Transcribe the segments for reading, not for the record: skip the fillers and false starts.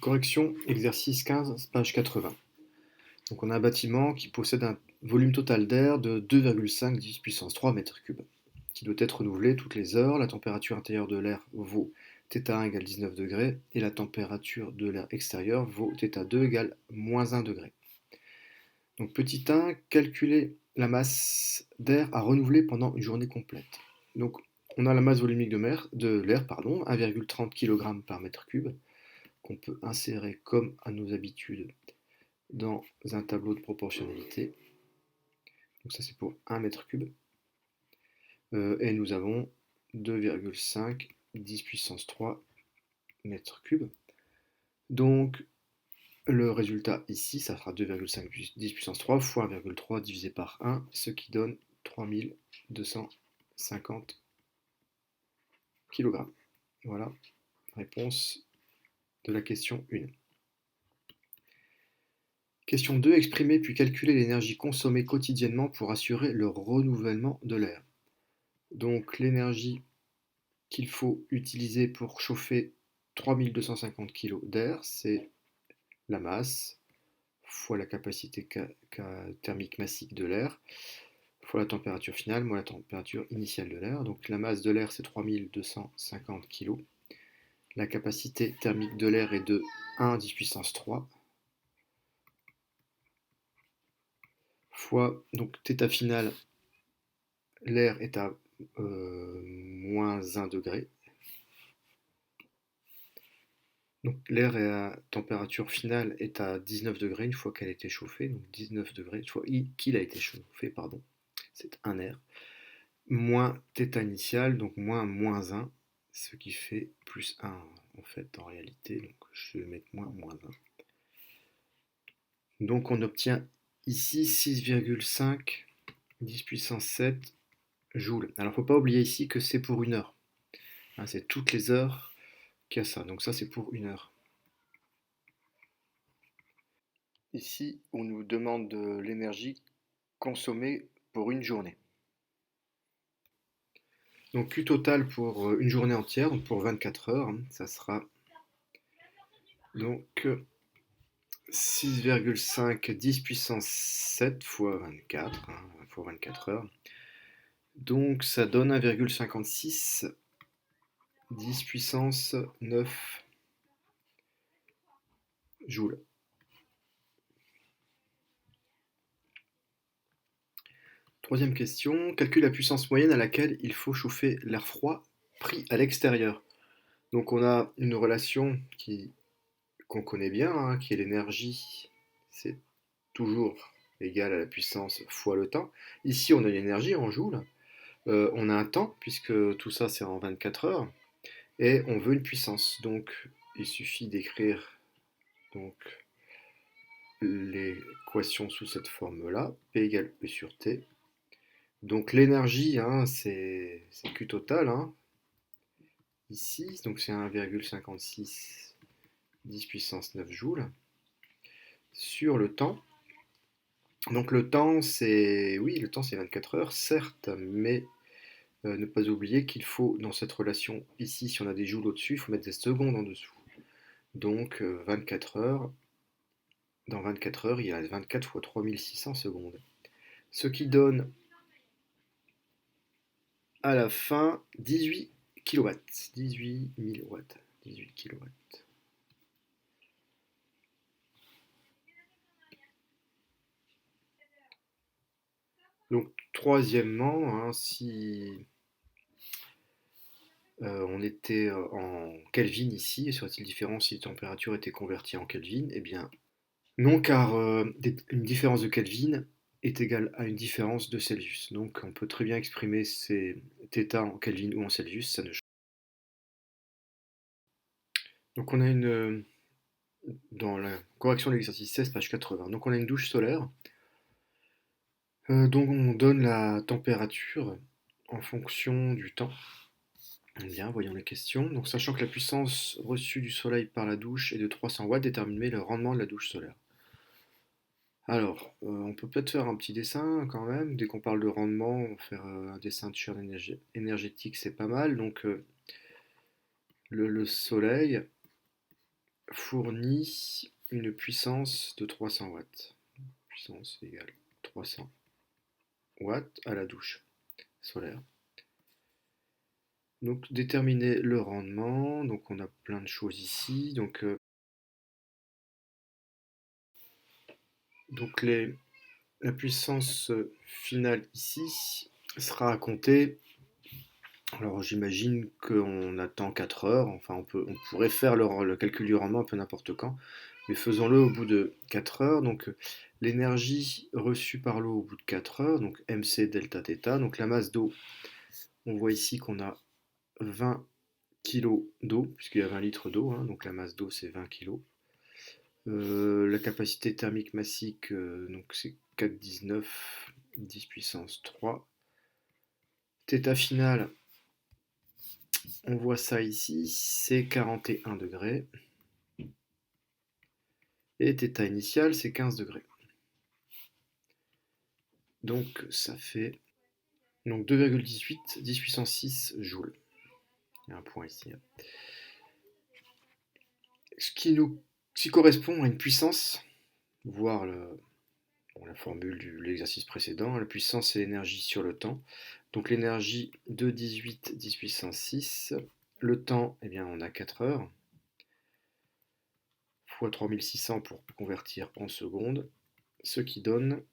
Correction, exercice 15, page 80. Donc on a un bâtiment qui possède un volume total d'air de 2,5 10 puissance 3 mètres cubes, qui doit être renouvelé toutes les heures. La température intérieure de l'air vaut θ1 égale 19 degrés et la température de l'air extérieur vaut θ2 égale moins 1 degré. Donc petit 1, calculer la masse d'air à renouveler pendant une journée complète. Donc on a la masse volumique de l'air, 1,30 kg par mètre cube, qu'on peut insérer comme à nos habitudes dans un tableau de proportionnalité. Donc ça c'est pour 1 mètre cube. Et nous avons 2,5 10 puissance 3 mètres cubes. Donc le résultat ici, ça fera 2,5 10 puissance 3 fois 1,3 divisé par 1, ce qui donne 3250 kg. Voilà, réponse de la question 1. Question 2. Exprimer puis calculer l'énergie consommée quotidiennement pour assurer le renouvellement de l'air. Donc l'énergie qu'il faut utiliser pour chauffer 3250 kg d'air, c'est la masse fois la capacité thermique massique de l'air, fois la température finale, moins la température initiale de l'air. Donc la masse de l'air, c'est 3250 kg. La capacité thermique de l'air est de 1 10 puissance 3 fois, donc θ final, l'air est à moins 1 degré. Donc l'air à température finale est à 19 degrés une fois qu'elle a été chauffée, donc 19 degrés, une fois qu'il a été chauffé, pardon, c'est un air, moins θ initial, donc moins 1, ce qui fait plus 1 en fait en réalité, donc je vais mettre moins 1. Donc on obtient ici 6,5 10 puissance 7 joules. Alors il ne faut pas oublier ici que c'est pour une heure, hein, c'est toutes les heures qu'il y a ça, donc ça c'est pour une heure. Ici, on nous demande de l'énergie consommée pour une journée. Donc Q total pour une journée entière, donc pour 24 heures, ça sera donc 6,5 10 puissance 7 fois 24, fois 24 heures. Donc ça donne 1,56 10 puissance 9 joules. Troisième question, calcule la puissance moyenne à laquelle il faut chauffer l'air froid pris à l'extérieur. Donc on a une relation qu'on connaît bien, hein, qui est l'énergie, c'est toujours égal à la puissance fois le temps. Ici on a une énergie en joules, on a un temps, puisque tout ça c'est en 24 heures, et on veut une puissance. Donc il suffit d'écrire donc l'équation sous cette forme-là, P égale E sur T. Donc l'énergie, hein, c'est Q total, hein, ici, donc c'est 1,56 10 puissance 9 joules, sur le temps. Donc le temps, oui, le temps c'est 24 heures, certes, mais ne pas oublier qu'il faut, dans cette relation ici, si on a des joules au-dessus, il faut mettre des secondes en dessous. Donc 24 heures, dans 24 heures, il y a 24 fois 3600 secondes. Ce qui donne à la fin 18 kW. 18 000 watts. 18 kW. Donc troisièmement, hein, si on était en Kelvin ici, serait-il différent si les températures étaient converties en Kelvin? Eh bien non, car une différence de Kelvin est égale à une différence de Celsius. Donc on peut très bien exprimer ces θ en Kelvin ou en Celsius, ça ne change pas. Donc on a dans la correction de l'exercice 16, page 80, donc on a une douche solaire, dont on donne la température en fonction du temps. Bien, voyons les questions. Donc sachant que la puissance reçue du soleil par la douche est de 300 watts, déterminer le rendement de la douche solaire. Alors, on peut peut-être faire un petit dessin quand même. Dès qu'on parle de rendement, faire un dessin de churn énergétique, c'est pas mal. Donc, le soleil, fournit une puissance de 300 watts. Puissance égale 300 watts à la douche solaire. Donc déterminer le rendement, donc on a plein de choses ici. Donc la puissance finale ici sera à compter. Alors j'imagine qu'on attend 4 heures, enfin on pourrait faire le calcul du rendement un peu n'importe quand, mais faisons-le au bout de 4 heures. Donc l'énergie reçue par l'eau au bout de 4 heures, donc mc delta θ, donc la masse d'eau, on voit ici qu'on a 20 kg d'eau, puisqu'il y a 20 litres d'eau, hein, donc la masse d'eau c'est 20 kg. La capacité thermique massique, donc c'est 4,19 10 puissance 3. Θ final, on voit ça ici, c'est 41 degrés. Et θ initial, c'est 15 degrés. Donc ça fait donc 2,18 10 puissance 6 joules. Il y a un point ici. Ce qui correspond à une puissance, voire la formule de l'exercice précédent, la puissance c'est l'énergie sur le temps. Donc l'énergie de 18 10 puissance 6, le temps, eh bien on a 4 heures, fois 3600 pour convertir en secondes, ce qui donne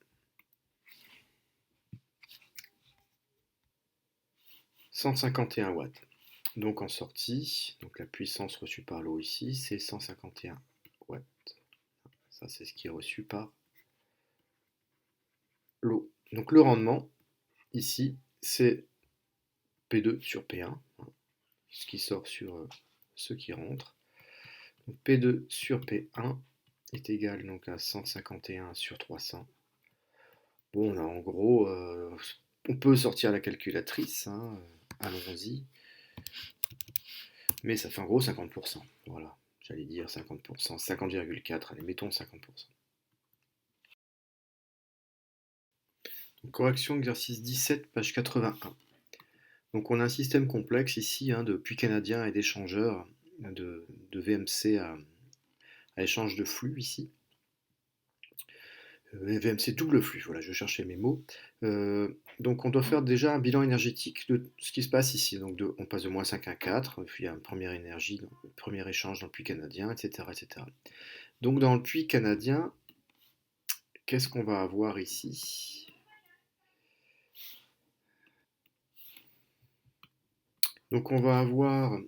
151 watts. Donc en sortie, donc la puissance reçue par l'eau ici, c'est 151 watts. Ça c'est ce qui est reçu par l'eau. Donc le rendement, ici, c'est P2 sur P1, hein, ce qui sort sur ce qui rentre. Donc P2 sur P1 est égal donc à 151 sur 300. Bon, là, en gros, on peut sortir la calculatrice, hein, allons-y, mais ça fait en gros 50%. Voilà, j'allais dire 50%, 50,4, allez, mettons 50%. Donc, correction exercice 17, page 81. Donc on a un système complexe ici, hein, de puits canadiens et d'échangeurs de VMC à échange de flux ici. VMC double flux, voilà, je cherchais mes mots. Donc on doit faire déjà un bilan énergétique de ce qui se passe ici. Donc on passe de moins 5 à 4, puis il y a une première énergie, un premier échange dans le puits canadien, etc., etc. Donc dans le puits canadien, qu'est-ce qu'on va avoir ici? Donc on va avoir,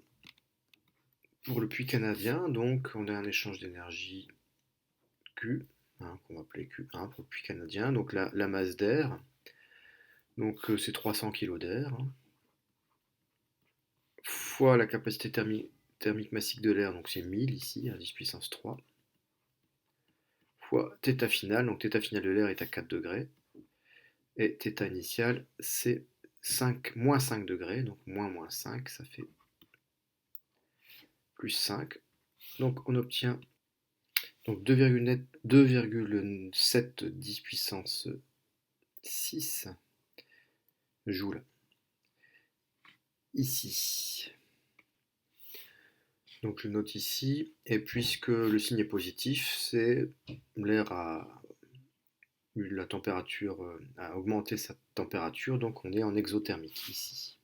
pour le puits canadien, donc on a un échange d'énergie Q, hein, qu'on va appeler Q1 pour le puits canadien, donc la masse d'air, donc c'est 300 kg d'air, hein, fois la capacité thermique massique de l'air, donc c'est 1000 ici, à 10 puissance 3, fois θ final, donc θ final de l'air est à 4 degrés, et θ initial c'est moins 5 degrés, donc moins 5, ça fait plus 5. Donc on obtient donc 2,7 10 puissance 6 joules ici. Donc je note ici, et puisque le signe est positif, c'est l'air a eu la température, a augmenté sa température, donc on est en exothermique ici.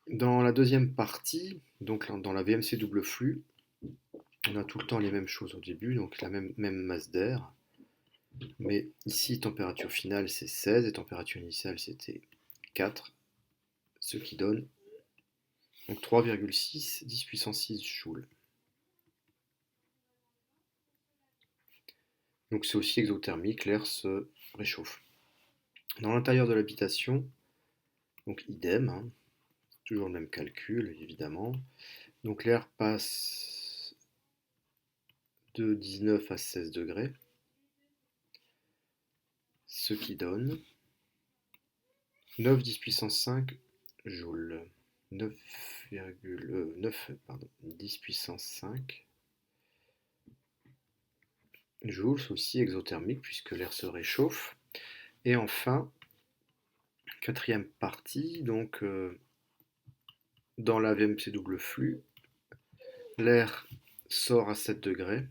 Dans la deuxième partie, donc dans la VMC double flux, on a tout le temps les mêmes choses au début, donc la même masse d'air, mais ici température finale c'est 16 et température initiale c'était 4, ce qui donne donc 3,6 10 puissance 6 joules. Donc c'est aussi exothermique, l'air se réchauffe. Dans l'intérieur de l'habitation, donc idem, hein, toujours le même calcul évidemment. Donc l'air passe de 19 à 16 degrés, ce qui donne 9 10 puissance 5 joules. 10 puissance 5 joules, c'est aussi exothermique puisque l'air se réchauffe. Et enfin, quatrième partie, donc dans la VMC double flux, L'air sort à 7 degrés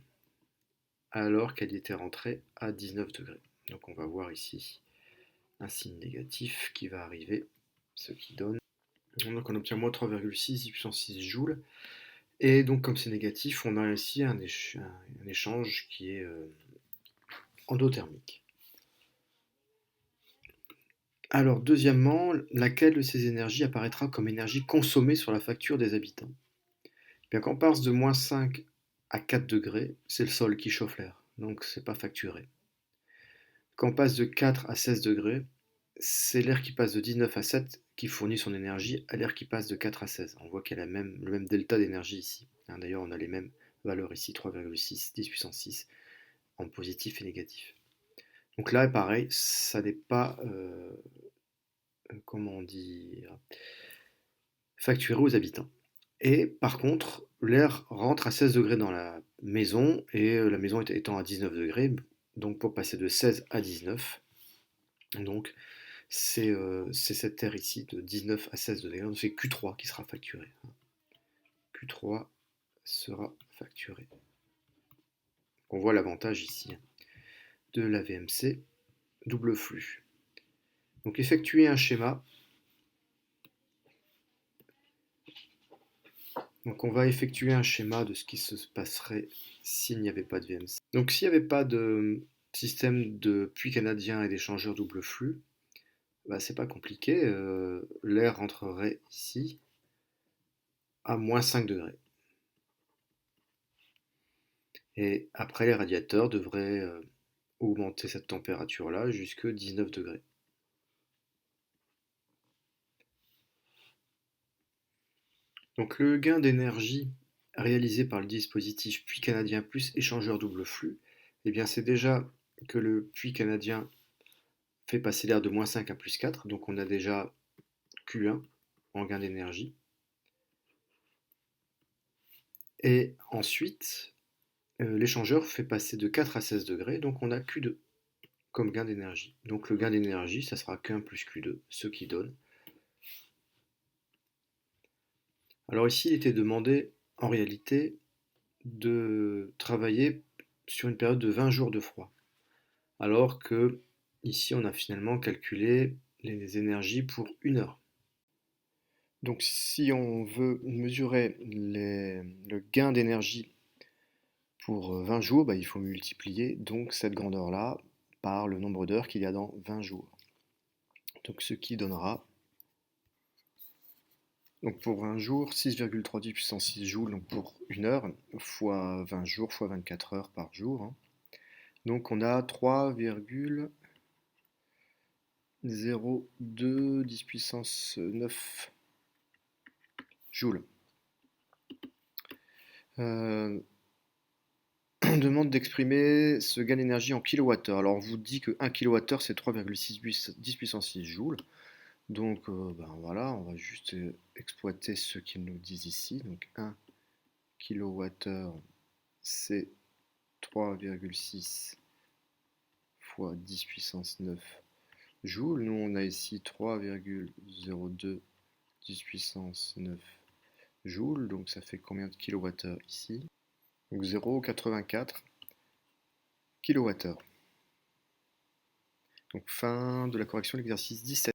alors qu'elle était rentrée à 19 degrés. Donc on va voir ici un signe négatif qui va arriver, ce qui donne. Donc on obtient moins 3,6 puissance 6 joules. Et donc comme c'est négatif, on a ici un échange qui est endothermique. Alors deuxièmement, laquelle de ces énergies apparaîtra comme énergie consommée sur la facture des habitants? Bien quand on passe de moins 5 à 4 degrés, c'est le sol qui chauffe l'air, donc c'est pas facturé. Quand on passe de 4 à 16 degrés, c'est l'air qui passe de 19 à 7 qui fournit son énergie à l'air qui passe de 4 à 16. On voit qu'il y a le même delta d'énergie ici. D'ailleurs, on a les mêmes valeurs ici, 3,6, 10 puissance 6, en positif et négatif. Donc là, pareil, ça n'est pas, comment dire, facturé aux habitants. Et par contre, l'air rentre à 16 degrés dans la maison, et la maison étant à 19 degrés, donc pour passer de 16 à 19, donc c'est cette air ici de 19 à 16 degrés, donc c'est Q3 qui sera facturé. Q3 sera facturé. On voit l'avantage ici de la VMC double flux. Donc effectuer un schéma. Donc on va effectuer un schéma de ce qui se passerait s'il n'y avait pas de VMC. Donc s'il n'y avait pas de système de puits canadien et d'échangeur double flux, bah, c'est pas compliqué, l'air rentrerait ici à moins 5 degrés. Et après les radiateurs devraient augmenter cette température-là jusqu'à 19 degrés. Donc le gain d'énergie réalisé par le dispositif puits canadien plus échangeur double flux, eh bien c'est déjà que le puits canadien fait passer l'air de moins 5 à plus 4, donc on a déjà Q1 en gain d'énergie. Et ensuite, l'échangeur fait passer de 4 à 16 degrés, donc on a Q2 comme gain d'énergie. Donc le gain d'énergie, ça sera Q1 plus Q2, ce qui donne. Alors ici, il était demandé, en réalité, de travailler sur une période de 20 jours de froid. Alors que ici, on a finalement calculé les énergies pour 1 heure. Donc si on veut mesurer le gain d'énergie pour 20 jours, bah, il faut multiplier donc cette grandeur-là par le nombre d'heures qu'il y a dans 20 jours. Donc ce qui donnera, donc pour 20 jours, 6,3 puissance 6 joules, donc pour 1 heure, fois 20 jours, fois 24 heures par jour. Hein. Donc on a 3,02 10 puissance 9 joules. On demande d'exprimer ce gain d'énergie en kilowattheure. Alors on vous dit que 1 kWh c'est 3,6 10 puissance 6 joules. Donc ben voilà, on va juste exploiter ce qu'ils nous disent ici. Donc 1 kWh c'est 3,6 fois 10 puissance 9 joules. Nous on a ici 3,02 10 puissance 9 joules. Donc ça fait combien de kilowattheures ici? Donc 0,84 kWh. Donc fin de la correction de l'exercice 17.